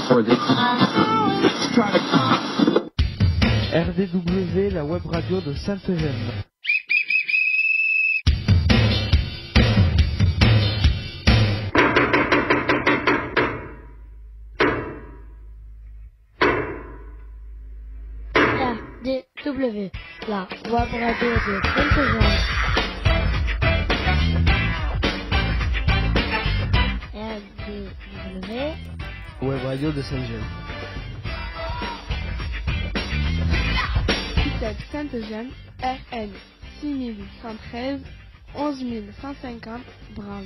RDW, la web radio de Sainte-Gemme. RDW, la web radio de Sainte-Gemme. RDW, Web radio de Sainte-Gemme. ITEP Sainte-Gemme, RN 6113, 11150, Brave.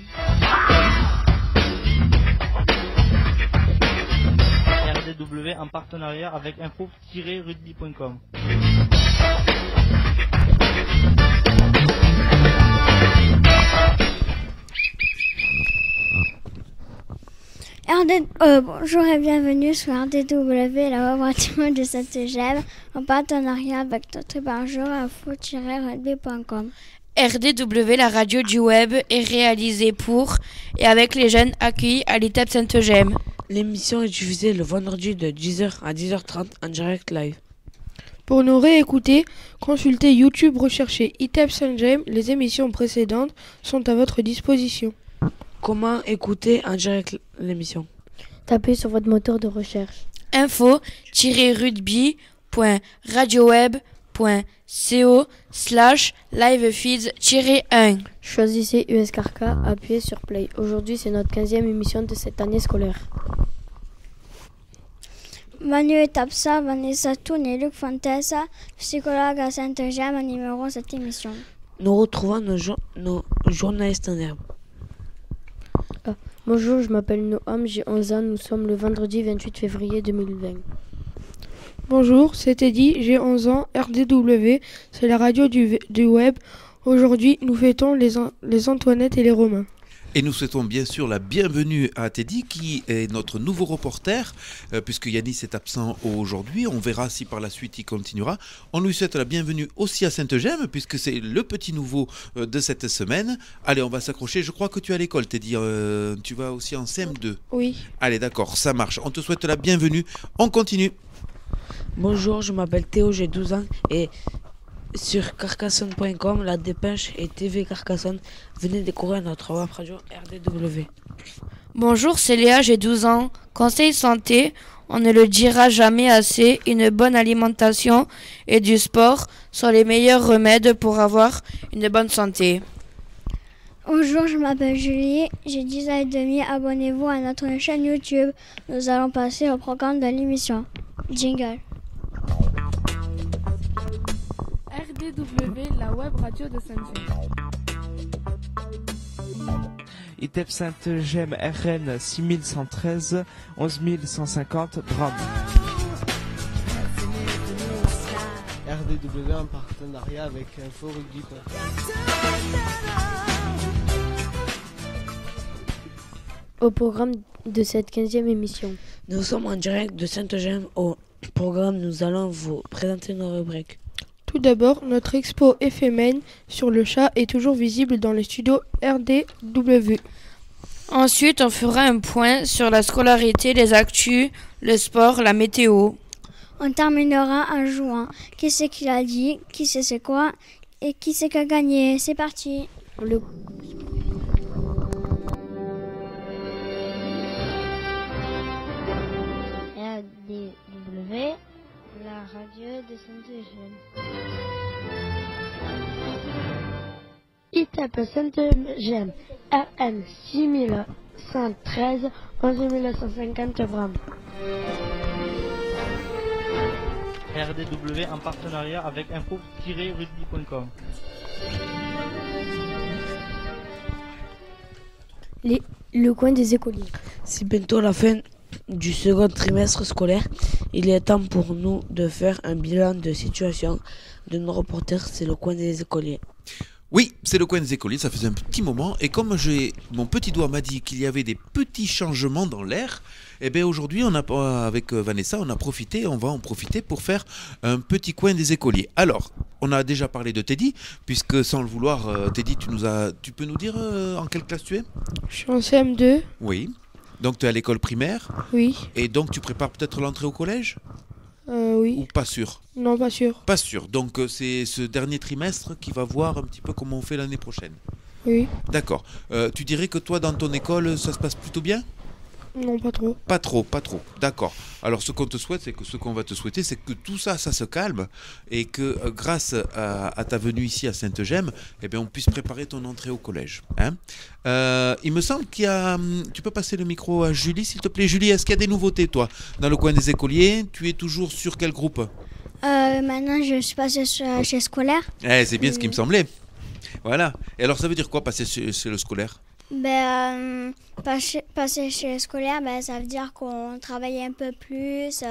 RDW en partenariat avec info-rugby.com. Bonjour et bienvenue sur RDW, la web radio de Sainte-Gemme, en partenariat avec notre hébergeur info-rugby.com. RDW, la radio du web, est réalisée pour et avec les jeunes accueillis à l'ITEP Sainte-Gemme. L'émission est diffusée le vendredi de 10h à 10h30 en direct live. Pour nous réécouter, consultez YouTube, recherchez ITEP Sainte-Gemme. Les émissions précédentes sont à votre disposition. Comment écouter en direct l'émission? Tapez sur votre moteur de recherche. info-rugby.radioweb.co/livefeeds-1. Choisissez USKRK, appuyez sur Play. Aujourd'hui, c'est notre 15e émission de cette année scolaire. Manu Tapsa, Vanessa Toun et Luc Fontesa, psychologues à Sainte-Gemme, animeront cette émission. Nous retrouvons nos journalistes en herbe. Bonjour, je m'appelle Noam, j'ai 11 ans, nous sommes le vendredi 28 février 2020. Bonjour, c'est Teddy, j'ai 11 ans, RDW, c'est la radio du web. Aujourd'hui, nous fêtons les Antoinettes et les Romains. Et nous souhaitons bien sûr la bienvenue à Teddy qui est notre nouveau reporter puisque Yanis est absent aujourd'hui. On verra si par la suite il continuera. On lui souhaite la bienvenue aussi à Sainte-Gemme puisque c'est le petit nouveau de cette semaine. Allez, on va s'accrocher. Je crois que tu es à l'école, Teddy. Tu vas aussi en CM2. Oui. Allez, d'accord, ça marche. On te souhaite la bienvenue. On continue. Bonjour, je m'appelle Théo, j'ai 12 ans et sur carcassonne.com, la dépêche et TV Carcassonne, venez découvrir notre web radio RDW. Bonjour, c'est Léa, j'ai 12 ans. Conseil santé, on ne le dira jamais assez, une bonne alimentation et du sport sont les meilleurs remèdes pour avoir une bonne santé. Bonjour, je m'appelle Julie, j'ai 10 ans et demi, abonnez-vous à notre chaîne YouTube. Nous allons passer au programme de l'émission. Jingle. RDW, la web radio de Sainte-Gemme. ITEP Sainte-Gemme, RN 6113, 11150, Drame. RDW en partenariat avec info-rugby.com. Au programme de cette 15e émission. Nous sommes en direct de Sainte-Gemme. Au programme, nous allons vous présenter nos rubriques. Tout d'abord, notre expo éphémère sur le chat est toujours visible dans les studios RDW. Ensuite, on fera un point sur la scolarité, les actus, le sport, la météo. On terminera en jouant. Qui c'est qui l'a dit? Qui sait c'est quoi? Et qui c'est qui a gagné? C'est parti. RDW, la radio de Sainte-Gemme. ITEP Sainte-Gemme, RN 6113, 11150, Brave. RDW en partenariat avec info-rugby.com. Le coin des écoliers. C'est bientôt la fin du second trimestre scolaire. Il est temps pour nous de faire un bilan de situation de nos reporters. C'est le coin des écoliers. Oui, c'est le coin des écoliers, ça faisait un petit moment. Et comme mon petit doigt m'a dit qu'il y avait des petits changements dans l'air, eh bien aujourd'hui, avec Vanessa, on va en profiter pour faire un petit coin des écoliers. Alors, on a déjà parlé de Teddy, puisque sans le vouloir, Teddy, tu peux nous dire en quelle classe tu es? Je suis en CM2. Oui. Donc tu es à l'école primaire Oui. et donc tu prépares peut-être l'entrée au collège Oui. ou pas sûr? Non, pas sûr. Pas sûr. Donc c'est ce dernier trimestre qui va voir un petit peu comment on fait l'année prochaine. Oui. D'accord. Tu dirais que toi dans ton école ça se passe plutôt bien? Non, pas trop. Pas trop, pas trop. D'accord. Alors ce qu'on te souhaite, c'est que ce qu'on va te souhaiter, c'est que tout ça, ça se calme et que grâce à ta venue ici à Sainte-Gemme, eh bien, on puisse préparer ton entrée au collège. Hein. Il me semble qu'il y a... Tu peux passer le micro à Julie, s'il te plaît. Julie, est-ce qu'il y a des nouveautés, toi, dans le coin des écoliers? Tu es toujours sur quel groupe? Maintenant, je suis passée chez scolaire. C'est bien ce qui me semblait. Voilà. Et alors, ça veut dire quoi, passer chez le scolaire? Passer chez le scolaire, ça veut dire qu'on travaille un peu plus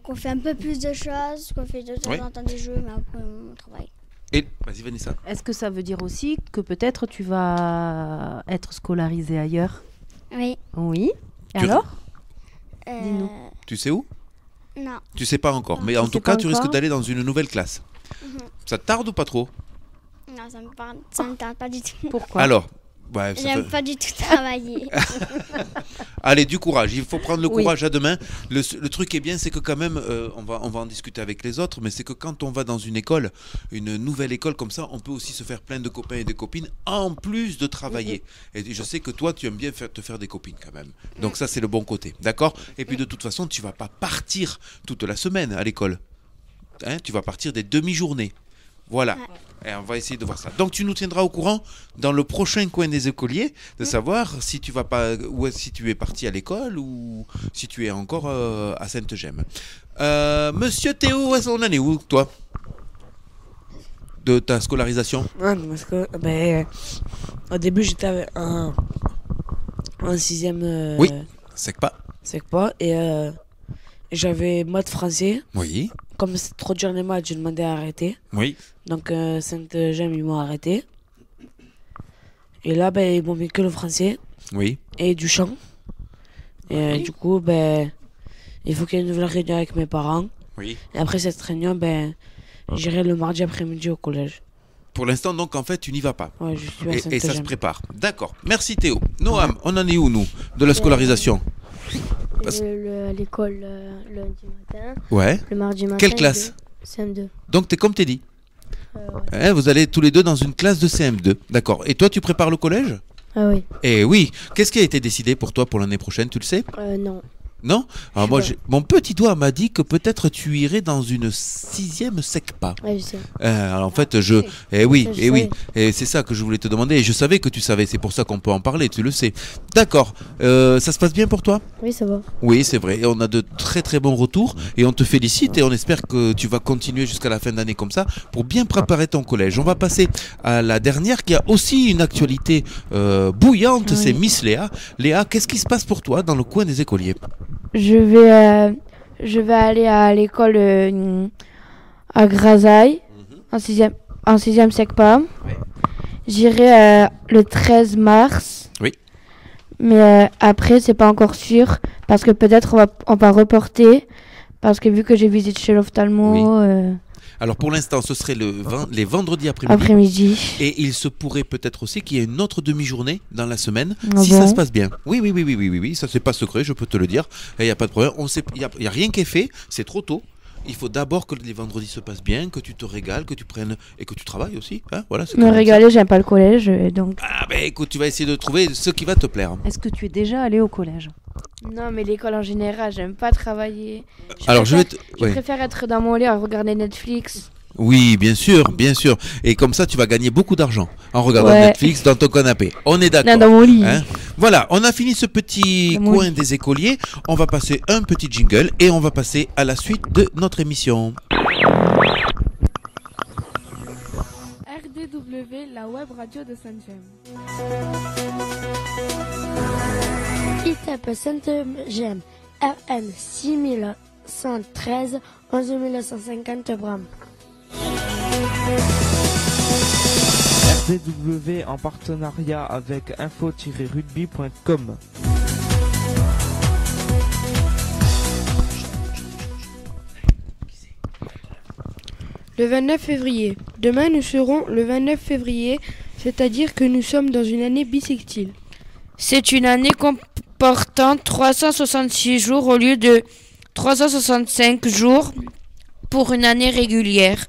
qu'on fait un peu plus de choses, qu'on fait de temps en temps des jeux, mais après on travaille. Et vas-y Vanessa. Est-ce que ça veut dire aussi que peut-être tu vas être scolarisé ailleurs? Oui. Oui. Et alors? Dis-nous. Tu sais où? Non. Tu sais pas encore, mais en tout cas, tu risques d'aller dans une nouvelle classe. Ça te tarde ou pas trop? Non, ça me tarde pas du tout. Pourquoi? Alors, j'aime pas du tout travailler. Allez, du courage. Il faut prendre le courage à deux mains. Le truc qui est bien, c'est que quand même, on va en discuter avec les autres, mais c'est que quand on va dans une école, une nouvelle école comme ça, on peut aussi se faire plein de copains et de copines en plus de travailler. Et je sais que toi, tu aimes bien te faire des copines quand même. Donc ça, c'est le bon côté. D'accord? Et puis de toute façon, tu vas pas partir toute la semaine à l'école. Hein, tu vas partir des demi-journées. Voilà. Et on va essayer de voir ça. Donc tu nous tiendras au courant dans le prochain coin des écoliers de savoir si tu vas pas, ou si tu es parti à l'école ou si tu es encore à Sainte-Gemme. Monsieur Théo, on en est où toi de ta scolarisation? Parce que au début j'étais en 6e. Oui. SECPA. Et j'avais maths français. Oui. Comme c'était trop dur les maths, j'ai demandé à arrêter. Oui. Donc Sainte-Gemme, ils m'ont arrêté. Et là, ils m'ont mis que le français. Oui. Et du chant. Et du coup, il faut qu'il y ait une nouvelle réunion avec mes parents. Oui. Et après cette réunion, j'irai le mardi après-midi au collège. Pour l'instant, donc, en fait, tu n'y vas pas. Ouais, je suis à Sainte-Gemme. Et ça se prépare. D'accord. Merci Théo. Noam, on en est où, nous, de la scolarisation? À l'école lundi matin. Ouais. Le mardi matin. Quelle classe? CM2. Donc t'es comme t'es dit. Ouais. Vous allez tous les deux dans une classe de CM2. D'accord. Et toi, tu prépares le collège? Ah oui. Eh oui. Qu'est-ce qui a été décidé pour toi pour l'année prochaine? Tu le sais? Non. Non? Alors moi, mon petit doigt m'a dit que peut-être tu irais dans une 6e SECPA. Oui, je sais. Alors en fait, oui. Et c'est ça que je voulais te demander. Et je savais que tu savais. C'est pour ça qu'on peut en parler. Tu le sais. D'accord. Ça se passe bien pour toi? Oui, ça va. Oui, c'est vrai. Et on a de très très bons retours. Et on te félicite. Et on espère que tu vas continuer jusqu'à la fin d'année comme ça pour bien préparer ton collège. On va passer à la dernière qui a aussi une actualité bouillante. Oui. C'est Miss Léa. Léa, qu'est-ce qui se passe pour toi dans le coin des écoliers? Je vais aller à l'école à Grasailles, en 6e SECPA. Oui. J'irai le 13 mars. Oui. Mais après, c'est pas encore sûr, parce que peut-être on va reporter, parce que vu que j'ai visité chez l'ophtalmo... Oui. Alors pour l'instant, ce serait les vendredis après-midi. Et il se pourrait peut-être aussi qu'il y ait une autre demi-journée dans la semaine, si ça se passe bien. Oui, ça c'est pas secret, je peux te le dire. Il n'y a pas de problème. Il n'y a rien qui est fait, c'est trop tôt. Il faut d'abord que les vendredis se passent bien, que tu te régales, que tu prennes et que tu travailles aussi. Hein, voilà, me régaler, j'aime pas le collège, donc... Ah écoute, tu vas essayer de trouver ce qui va te plaire. Est-ce que tu es déjà allé au collège? Non, mais l'école en général, j'aime pas travailler. Je préfère être dans mon lit à regarder Netflix. Oui, bien sûr. Et comme ça, tu vas gagner beaucoup d'argent en regardant Netflix dans ton canapé. On est d'accord. Non, dans mon lit. Hein? Voilà, on a fini ce petit coin des écoliers. On va passer un petit jingle et on va passer à la suite de notre émission. RDW, la web radio de Sainte-Gemme. ITEP Sainte-Gemme, RN 6113, 11950 grammes. RDW en partenariat avec info-rugby.com. Le 29 février. Demain, nous serons le 29 février, c'est-à-dire que nous sommes dans une année bissextile. C'est une année comportant 366 jours au lieu de 365 jours pour une année régulière.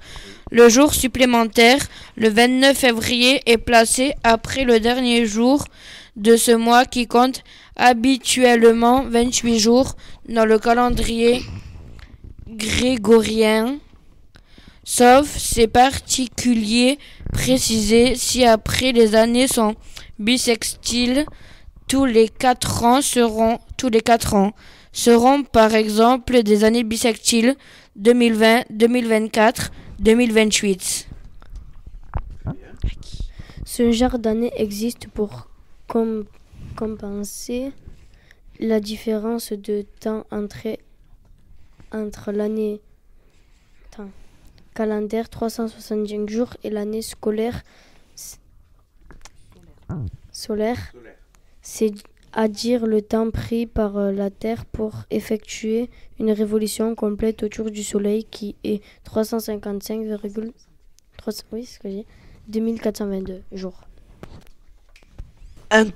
Le jour supplémentaire, le 29 février, est placé après le dernier jour de ce mois qui compte habituellement 28 jours dans le calendrier grégorien, sauf ces particuliers précisés si après les années sont bissextiles, tous les 4 ans seront par exemple des années bissextiles 2020, 2024, 2028. Ce genre d'année existe pour compenser la différence de temps entre l'année calendaire 365 jours et l'année solaire, c'est-à-dire le temps pris par la Terre pour effectuer une révolution complète autour du Soleil qui est 2422 jours. Un jour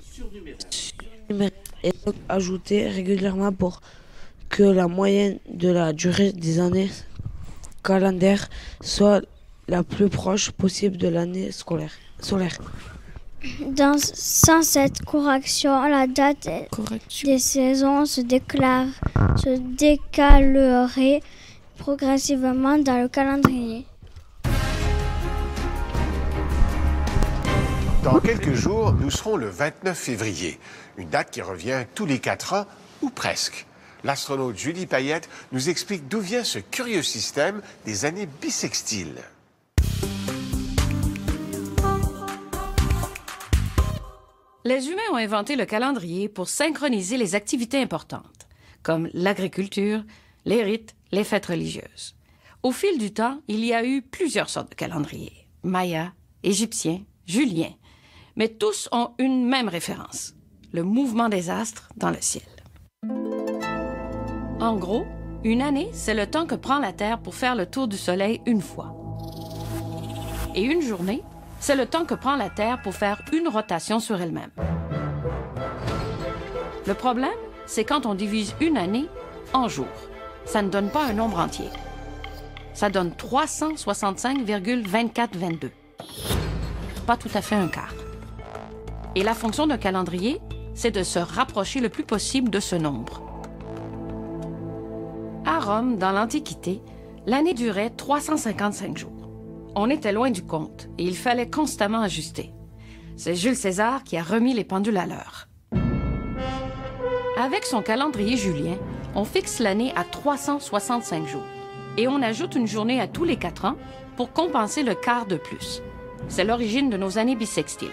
surnuméraire est donc ajouté régulièrement pour que la moyenne de la durée des années calendaires soit la plus proche possible de l'année solaire. Sans cette correction, la date des saisons se décalerait progressivement dans le calendrier. Dans quelques jours, nous serons le 29 février, une date qui revient tous les 4 ans, ou presque. L'astronaute Julie Payette nous explique d'où vient ce curieux système des années bissextiles. Les humains ont inventé le calendrier pour synchroniser les activités importantes, comme l'agriculture, les rites, les fêtes religieuses. Au fil du temps, il y a eu plusieurs sortes de calendriers, Maya, égyptien, julien, mais tous ont une même référence, le mouvement des astres dans le ciel. En gros, une année, c'est le temps que prend la Terre pour faire le tour du Soleil une fois. Et une journée, c'est le temps que prend la Terre pour faire une rotation sur elle-même. Le problème, c'est quand on divise une année en jours. Ça ne donne pas un nombre entier. Ça donne 365,2422. Pas tout à fait un quart. Et la fonction d'un calendrier, c'est de se rapprocher le plus possible de ce nombre. À Rome, dans l'Antiquité, l'année durait 355 jours. On était loin du compte et il fallait constamment ajuster. C'est Jules César qui a remis les pendules à l'heure. Avec son calendrier julien, on fixe l'année à 365 jours et on ajoute une journée à tous les 4 ans pour compenser le quart de plus. C'est l'origine de nos années bissextiles.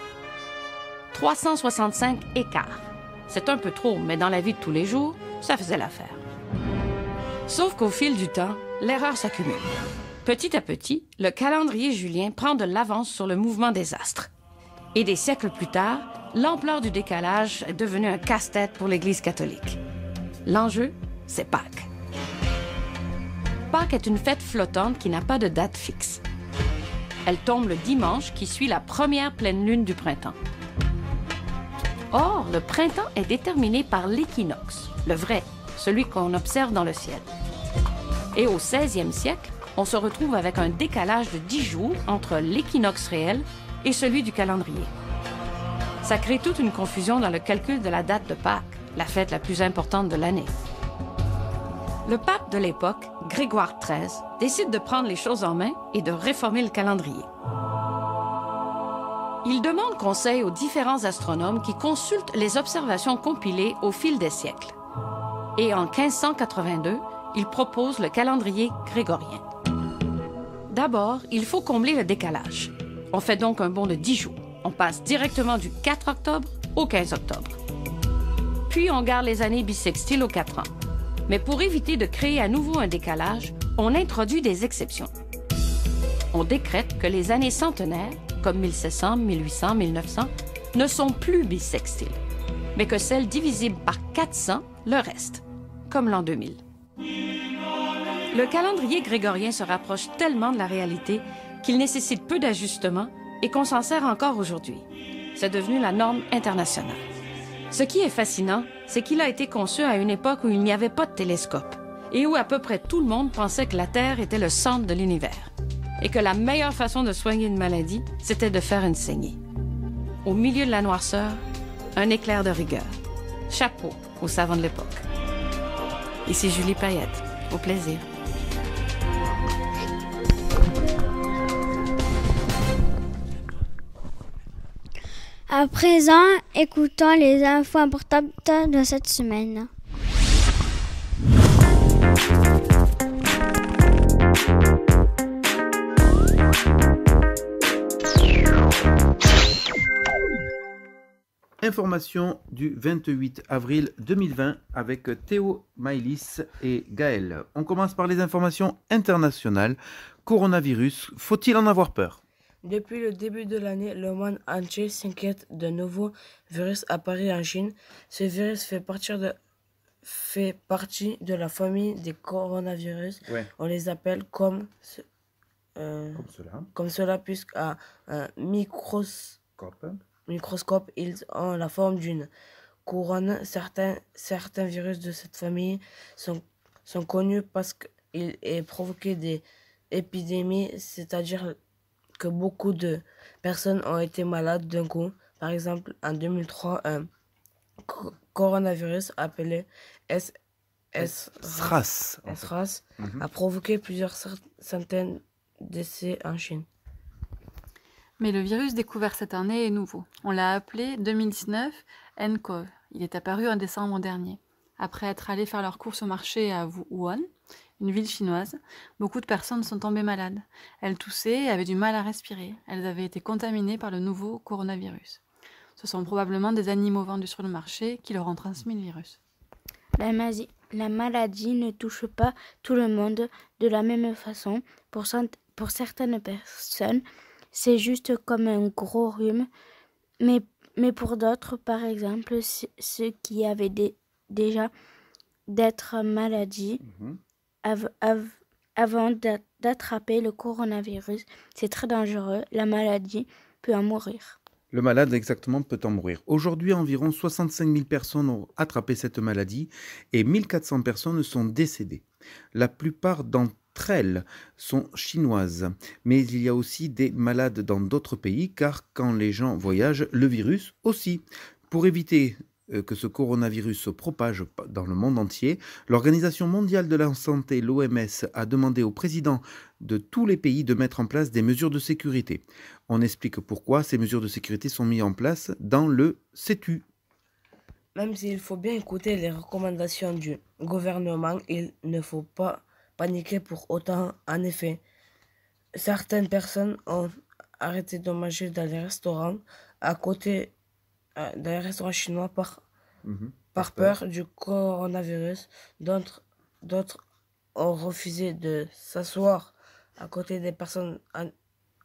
365 écarts. C'est un peu trop, mais dans la vie de tous les jours, ça faisait l'affaire. Sauf qu'au fil du temps, l'erreur s'accumule. Petit à petit, le calendrier julien prend de l'avance sur le mouvement des astres. Et des siècles plus tard, l'ampleur du décalage est devenue un casse-tête pour l'Église catholique. L'enjeu, c'est Pâques. Pâques est une fête flottante qui n'a pas de date fixe. Elle tombe le dimanche qui suit la première pleine lune du printemps. Or, le printemps est déterminé par l'équinoxe, le vrai, celui qu'on observe dans le ciel. Et au 16e siècle, on se retrouve avec un décalage de 10 jours entre l'équinoxe réel et celui du calendrier. Ça crée toute une confusion dans le calcul de la date de Pâques, la fête la plus importante de l'année. Le pape de l'époque, Grégoire XIII, décide de prendre les choses en main et de réformer le calendrier. Il demande conseil aux différents astronomes qui consultent les observations compilées au fil des siècles. Et en 1582, il propose le calendrier grégorien. D'abord, il faut combler le décalage. On fait donc un bond de 10 jours. On passe directement du 4 octobre au 15 octobre. Puis on garde les années bissextiles aux 4 ans. Mais pour éviter de créer à nouveau un décalage, on introduit des exceptions. On décrète que les années centenaires, comme 1700, 1800, 1900, ne sont plus bissextiles, mais que celles divisibles par 400 le restent, comme l'an 2000. Le calendrier grégorien se rapproche tellement de la réalité qu'il nécessite peu d'ajustements et qu'on s'en sert encore aujourd'hui. c'est devenu la norme internationale. Ce qui est fascinant, c'est qu'il a été conçu à une époque où il n'y avait pas de télescope et où à peu près tout le monde pensait que la Terre était le centre de l'univers et que la meilleure façon de soigner une maladie, c'était de faire une saignée. Au milieu de la noirceur, un éclair de rigueur. Chapeau aux savants de l'époque. Ici Julie Payette. Au plaisir. À présent, écoutons les infos importantes de cette semaine. Information du 28 avril 2020 avec Théo Maïlis et Gaël. On commence par les informations internationales. Coronavirus, faut-il en avoir peur? Depuis le début de l'année, le monde entier s'inquiète d'un nouveau virus apparu en Chine. Ce virus fait partie de la famille des coronavirus. Ouais. On les appelle comme cela puisqu'à un microscope, ils ont la forme d'une couronne. Certains virus de cette famille sont connus parce qu'ils ont provoqué des épidémies, c'est-à-dire que beaucoup de personnes ont été malades d'un coup. Par exemple, en 2003, un coronavirus appelé SRAS a provoqué plusieurs centaines de décès en Chine. Mais le virus découvert cette année est nouveau. On l'a appelé 2019 nCoV. Il est apparu en décembre dernier. Après être allés faire leurs courses au marché à Wuhan, une ville chinoise, beaucoup de personnes sont tombées malades. Elles toussaient et avaient du mal à respirer. Elles avaient été contaminées par le nouveau coronavirus. Ce sont probablement des animaux vendus sur le marché qui leur ont transmis le virus. La maladie ne touche pas tout le monde de la même façon. Pour certaines personnes, c'est juste comme un gros rhume. Mais pour d'autres, par exemple, ceux qui avaient déjà d'être maladies, avant d'attraper le coronavirus, c'est très dangereux. La maladie peut en mourir. Le malade, exactement, peut en mourir. Aujourd'hui, environ 65 000 personnes ont attrapé cette maladie et 1400 personnes sont décédées. La plupart d'entre elles sont chinoises, mais il y a aussi des malades dans d'autres pays, car quand les gens voyagent, le virus aussi. Pour éviter que ce coronavirus se propage dans le monde entier, l'Organisation mondiale de la santé, l'OMS, a demandé aux présidents de tous les pays de mettre en place des mesures de sécurité. On explique pourquoi ces mesures de sécurité sont mises en place dans le CETU. Même s'il faut bien écouter les recommandations du gouvernement, il ne faut pas paniquer pour autant. En effet, certaines personnes ont arrêté de manger dans les restaurants dans les restaurants chinois par peur du coronavirus. D'autres ont refusé de s'asseoir à côté des personnes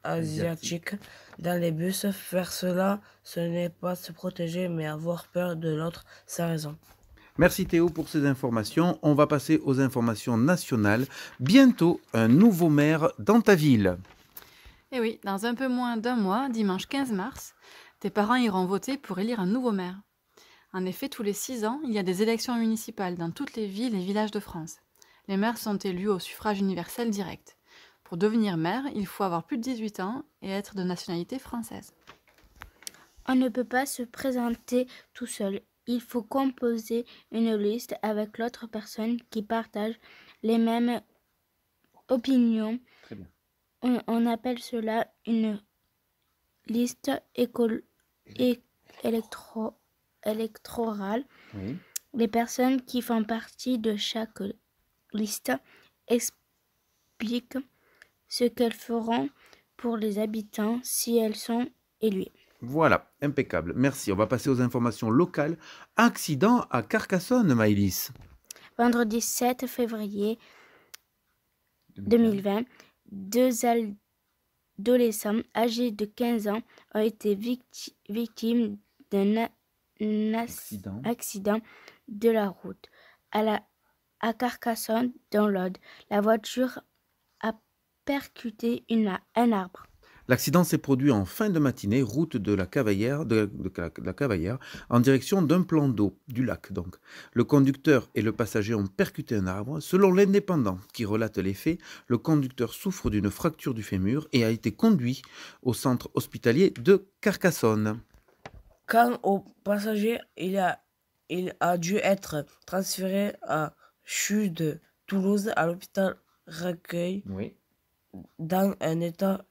asiatiques dans les bus. Faire cela, ce n'est pas se protéger, mais avoir peur de l'autre sans raison. Merci Théo pour ces informations. On va passer aux informations nationales. Bientôt, un nouveau maire dans ta ville. Et oui, dans un peu moins d'un mois, dimanche 15 mars, tes parents iront voter pour élire un nouveau maire. En effet, tous les 6 ans, il y a des élections municipales dans toutes les villes et villages de France. Les maires sont élus au suffrage universel direct. Pour devenir maire, il faut avoir plus de 18 ans et être de nationalité française. On ne peut pas se présenter tout seul. Il faut composer une liste avec l'autre personne qui partage les mêmes opinions. Très bien. On appelle cela une liste électorale. Oui. Les personnes qui font partie de chaque liste expliquent ce qu'elles feront pour les habitants si elles sont élues. Voilà, impeccable. Merci. On va passer aux informations locales. Accident à Carcassonne, Maëlys. Vendredi 7 février 2020, 2 adolescents âgés de 15 ans ont été victimes d'un accident de la route. À Carcassonne, dans l'Aude, la voiture a percuté un arbre. L'accident s'est produit en fin de matinée, route de la Cavaillère, la Cavaillère, en direction d'un plan d'eau, du lac donc. Le conducteur et le passager ont percuté un arbre. Selon l'Indépendant qui relate les faits, le conducteur souffre d'une fracture du fémur et a été conduit au centre hospitalier de Carcassonne. Quant au passager, il a dû être transféré à CHU de Toulouse à l'hôpital Recueil dans un état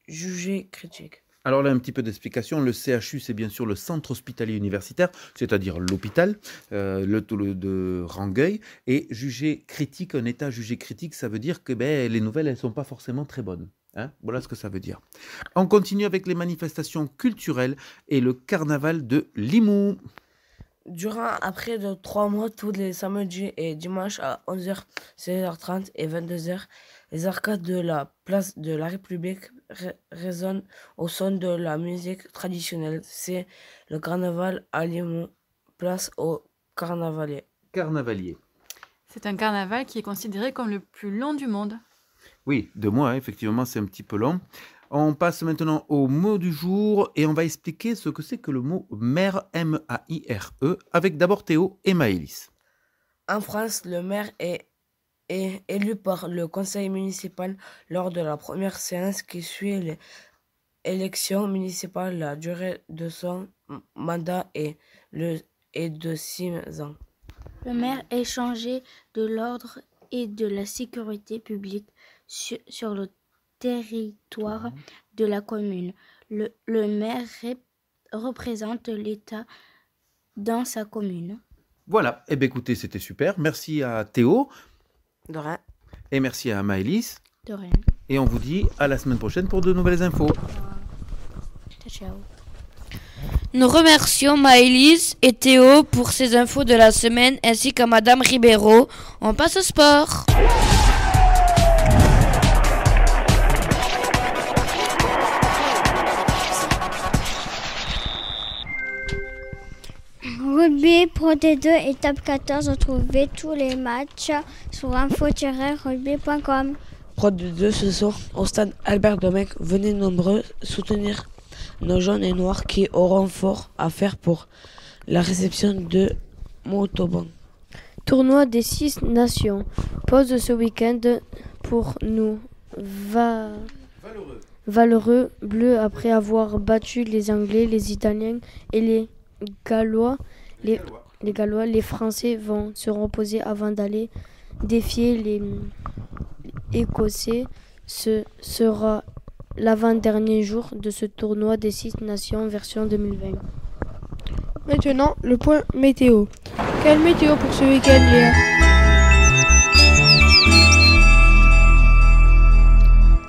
jugé critique. Alors là, un petit peu d'explication. Le CHU, c'est bien sûr le centre hospitalier universitaire, c'est-à-dire l'hôpital de Rangueil. Et jugé critique, un état jugé critique, ça veut dire que les nouvelles, elles ne sont pas forcément très bonnes. Hein, voilà ce que ça veut dire. On continue avec les manifestations culturelles et le carnaval de Limoux. Durant près de 3 mois, tous les samedis et dimanches à 11h, 16h30 et 22h, les arcades de la place de la République résonnent au son de la musique traditionnelle. C'est le carnaval à Limoux, place aux carnavaliers. C'est un carnaval qui est considéré comme le plus long du monde. Oui, 2 mois, hein, effectivement, c'est un petit peu long. On passe maintenant au mot du jour et on va expliquer ce que c'est que le mot maire, M-A-I-R-E, avec d'abord Théo et Maëlys. En France, le maire est élu par le conseil municipal lors de la première séance qui suit l'élection municipale. La durée de son mandat est de 6 ans. Le maire est chargé de l'ordre et de la sécurité publique sur le territoire de la commune. Le maire représente l'État dans sa commune. Voilà, eh bien écoutez, c'était super. Merci à Théo. De rien. Et merci à Maëlys. De rien. Et on vous dit à la semaine prochaine pour de nouvelles infos. Ciao. Nous remercions Maëlys et Théo pour ces infos de la semaine ainsi qu'à Madame Ribeiro. On passe au sport. Rugby Pro D2 étape 14, retrouvez tous les matchs sur info-rugby.com. Pro D2 ce soir au stade Albert Domecq. Venez nombreux soutenir nos jaunes et noirs qui auront fort à faire pour la réception de Montauban. Tournoi des 6 nations. Pause ce week-end pour nous valeureux bleus après avoir battu les Anglais, les Italiens et les Gallois. Les Français vont se reposer avant d'aller défier les Écossais. Ce sera l'avant-dernier jour de ce tournoi des 6 nations version 2020. Maintenant, le point météo. Quelle météo pour ce week-end, Léa?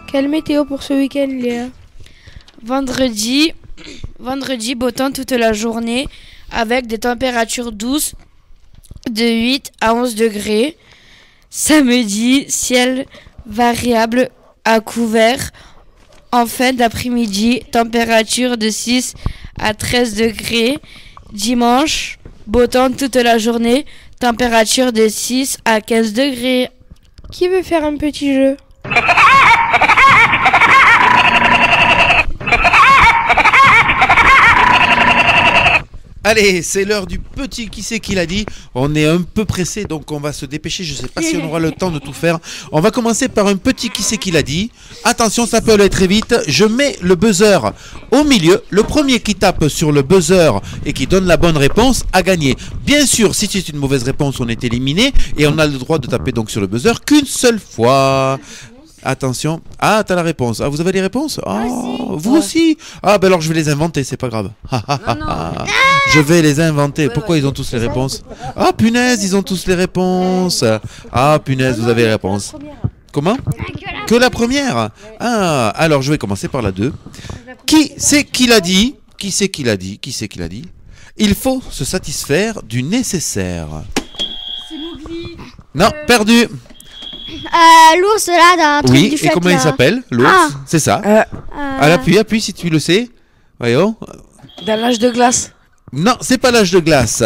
Quelle météo pour ce week-end, Léa? Vendredi, beau temps toute la journée avec des températures douces de 8 à 11 degrés. Samedi, ciel variable à couvert. En fin d'après-midi, température de 6 à 13 degrés. Dimanche, beau temps toute la journée, température de 6 à 15 degrés. Qui veut faire un petit jeu? Allez, c'est l'heure du petit qui c'est qui l'a dit. On est un peu pressé, donc on va se dépêcher. Je ne sais pas si on aura le temps de tout faire. On va commencer par un petit qui c'est qui l'a dit. Attention, ça peut aller très vite. Je mets le buzzer au milieu. Le premier qui tape sur le buzzer et qui donne la bonne réponse a gagné. Bien sûr, si c'est une mauvaise réponse, on est éliminé. Et on a le droit de taper donc sur le buzzer qu'une seule fois. Attention. Ah, t'as la réponse. Ah, vous avez les réponses? Oh, vous aussi? Ah, ben alors je vais les inventer, c'est pas grave. Je vais les inventer. Pourquoi ils ont tous les réponses? Ah, punaise, ils ont tous les réponses. Ah, punaise, vous avez les réponses. Comment? Que la première? Ah, alors je vais commencer par la 2. Qui c'est qui l'a dit? Qui c'est qui l'a dit? Qui c'est qui l'a dit? Il faut se satisfaire du nécessaire. C'est Mowgli. Non, perdu. L'ours là dans le truc Oui, du et chouette, comment là. il s'appelle? L'ours, c'est ça. Appuie si tu le sais. Voyons. Dans l'âge de glace. Non, c'est pas l'âge de glace.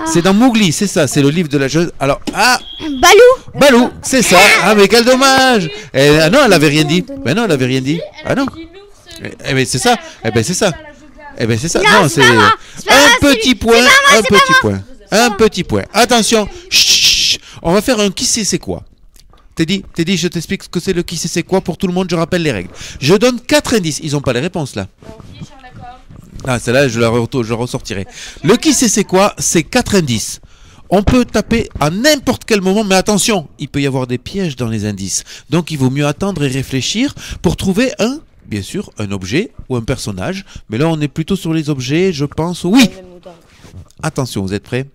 C'est dans Mowgli, c'est ça, c'est le livre de la jeune. Alors, Balou, c'est ça. Ah, mais quel dommage. Ah non, elle avait rien dit. Mais non, elle avait rien dit. Ah non. Eh ben c'est ça. Eh ben c'est ça. Eh ben c'est ça. Non, c'est pas moi. C'est pas un moi, petit point, c'est pas moi, un c'est pas petit moi. point, un petit point. Attention. Chut, on va faire un qui c'est quoi. Teddy, je t'explique ce que c'est le qui c'est quoi pour tout le monde. Je rappelle les règles. Je donne 4 indices. Ils n'ont pas les réponses là. Ah, celle-là, je la ressortirai. Le qui c'est quoi, c'est 4 indices. On peut taper à n'importe quel moment, mais attention, il peut y avoir des pièges dans les indices. Donc il vaut mieux attendre et réfléchir pour trouver bien sûr, un objet ou un personnage. Mais là, on est plutôt sur les objets, je pense. Oui. Attention, vous êtes prêts?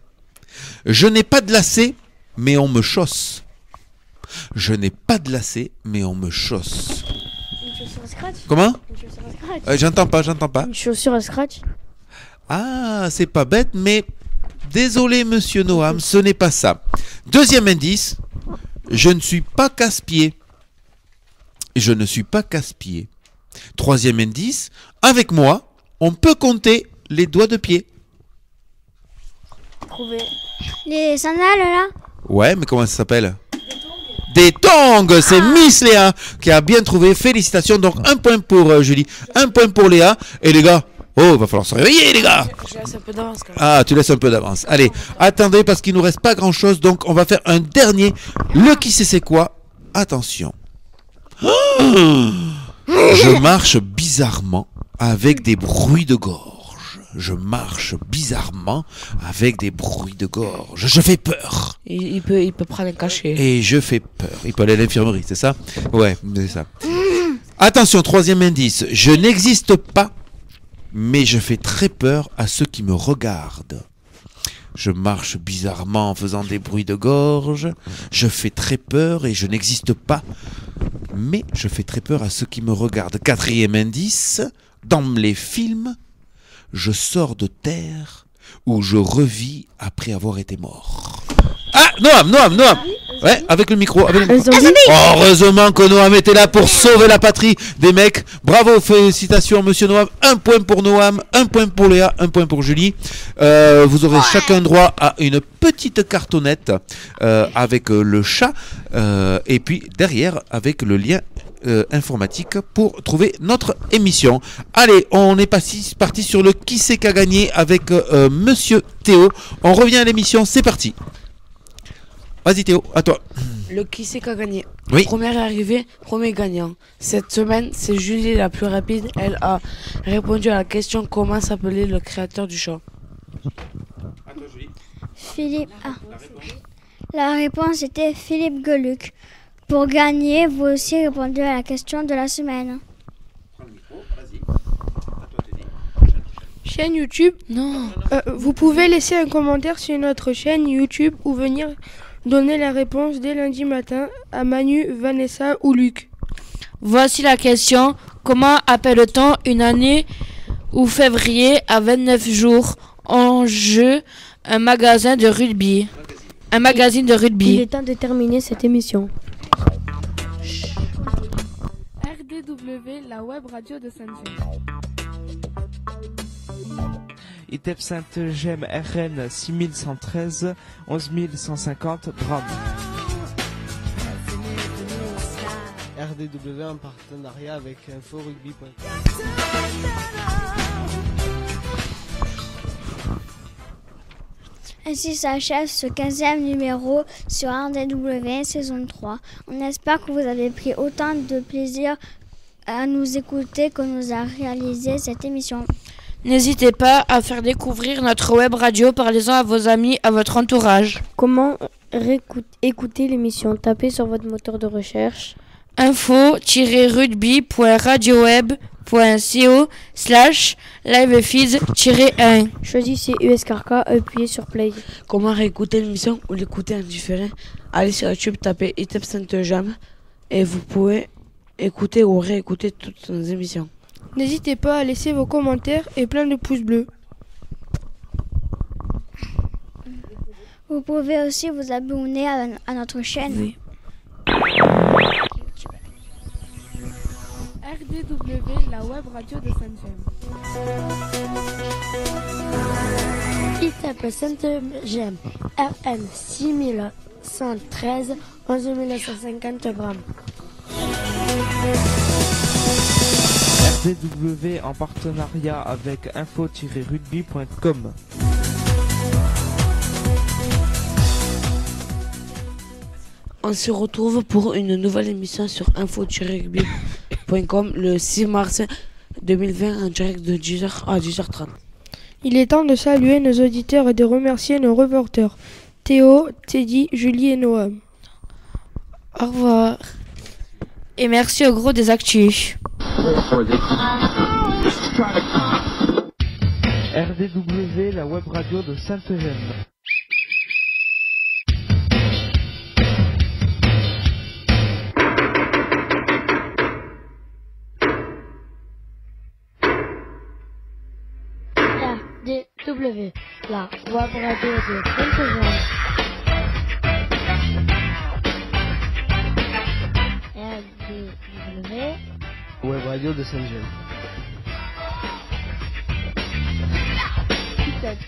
Je n'ai pas de lacets, mais on me chausse. Je n'ai pas de lacets, mais on me chausse. Une chaussure à scratch. Comment? Une chaussure à scratch. J'entends pas. Une chaussure à scratch. Ah, c'est pas bête, mais désolé, monsieur Noam, ce n'est pas ça. Deuxième indice, je ne suis pas casse-pied. Je ne suis pas casse-pied. Troisième indice, avec moi, on peut compter les doigts de pied. Trouver. Les sandales là? Ouais, mais comment ça s'appelle? Des tongs. C'est Miss Léa qui a bien trouvé. Félicitations. Donc un point pour Julie, un point pour Léa. Et les gars, oh, il va falloir se réveiller les gars. Je laisse un peu d'avance quand même. Ah, tu laisses un peu d'avance. Allez, attendez parce qu'il nous reste pas grand chose. Donc on va faire un dernier. Le qui c'est quoi? Attention. Je marche bizarrement avec des bruits de gorge. Je marche bizarrement avec des bruits de gorge. Je fais peur. Il peut prendre un cachet. Et je fais peur. Il peut aller à l'infirmerie, c'est ça? Ouais, c'est ça. Attention, troisième indice. Je n'existe pas, mais je fais très peur à ceux qui me regardent. Je marche bizarrement en faisant des bruits de gorge. Je fais très peur et je n'existe pas, mais je fais très peur à ceux qui me regardent. Quatrième indice. Dans les films, je sors de terre ou je revis après avoir été mort. Ah, Noam. Ouais, avec le micro. Heureusement que Noam était là pour sauver la patrie des mecs. Bravo, félicitations, monsieur Noam. Un point pour Noam, un point pour Léa, un point pour Julie. Vous aurez chacun droit à une petite cartonnette avec le chat. Et puis derrière, avec le lien informatique pour trouver notre émission. Allez, on est parti sur le qui c'est qu'a gagné avec monsieur Théo. On revient à l'émission, c'est parti. Vas-y Théo, à toi. Le qui c'est qu'a gagné. Oui. Premier arrivé, premier gagnant. Cette semaine, c'est Julie la plus rapide. Elle a répondu à la question comment s'appelait le créateur du chat. À toi Julie. Philippe. La réponse était Philippe Geluc. Pour gagner, vous aussi répondez à la question de la semaine. Prends le micro, vas-y. À toi Teddy. Chaîne YouTube. Non. Vous pouvez laisser un commentaire sur notre chaîne YouTube ou venir donner la réponse dès lundi matin à Manu, Vanessa ou Luc. Voici la question. Comment appelle-t-on une année ou février à 29 jours? En jeu, un magazine de rugby. Un magazine de rugby. Il est temps de terminer cette émission. RDW, la web radio de Saint-Gemme. ITEP Sainte-Gemme RN 6113 11150 Drame. RDW en partenariat avec InfoRugby.com. Ainsi s'achève ce 15e numéro sur RDW saison 3. On espère que vous avez pris autant de plaisir à nous écouter que nous a réalisé cette émission. N'hésitez pas à faire découvrir notre web radio, parlez-en à vos amis, à votre entourage. Comment écouter l'émission? Tapez sur votre moteur de recherche info-rugby.radioweb.co/livefeeds-1. Choisissez USKRK, appuyez sur play. Comment réécouter l'émission ou l'écouter en différé? Allez sur YouTube, tapez ITEP Sainte-Gemme et vous pouvez écouter ou réécouter toutes nos émissions. N'hésitez pas à laisser vos commentaires et plein de pouces bleus. Vous pouvez aussi vous abonner à notre chaîne. Oui. RDW, la web radio de Saint-Gemme. ITEP Sainte-Gemme RN 6113 11950 grammes. RDW en partenariat avec info-rugby.com. On se retrouve pour une nouvelle émission sur info-rugby.com le 6 mars 2020 en direct de 10h à 10h30. Il est temps de saluer nos auditeurs et de remercier nos reporters Théo, Teddy, Julie et Noam. Au revoir. Et merci au gros des actus. RDW, la web radio de Sainte-Gemme. RDW, la web radio de Sainte-Gemme. RDW, web radio de Sainte-Gemme.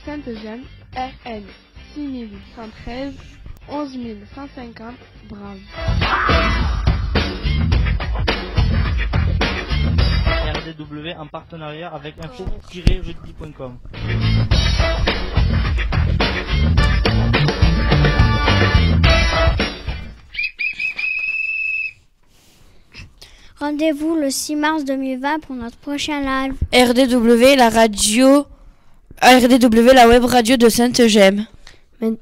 Sainte-Gemme, RN 6113 11150 Brave. RDW en partenariat avec info-rugby.com. Rendez-vous le 6 mars 2020 pour notre prochain live. RDW, la radio... RDW, la web radio de Sainte-Gemme.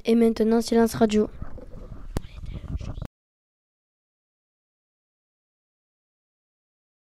Et maintenant, silence radio.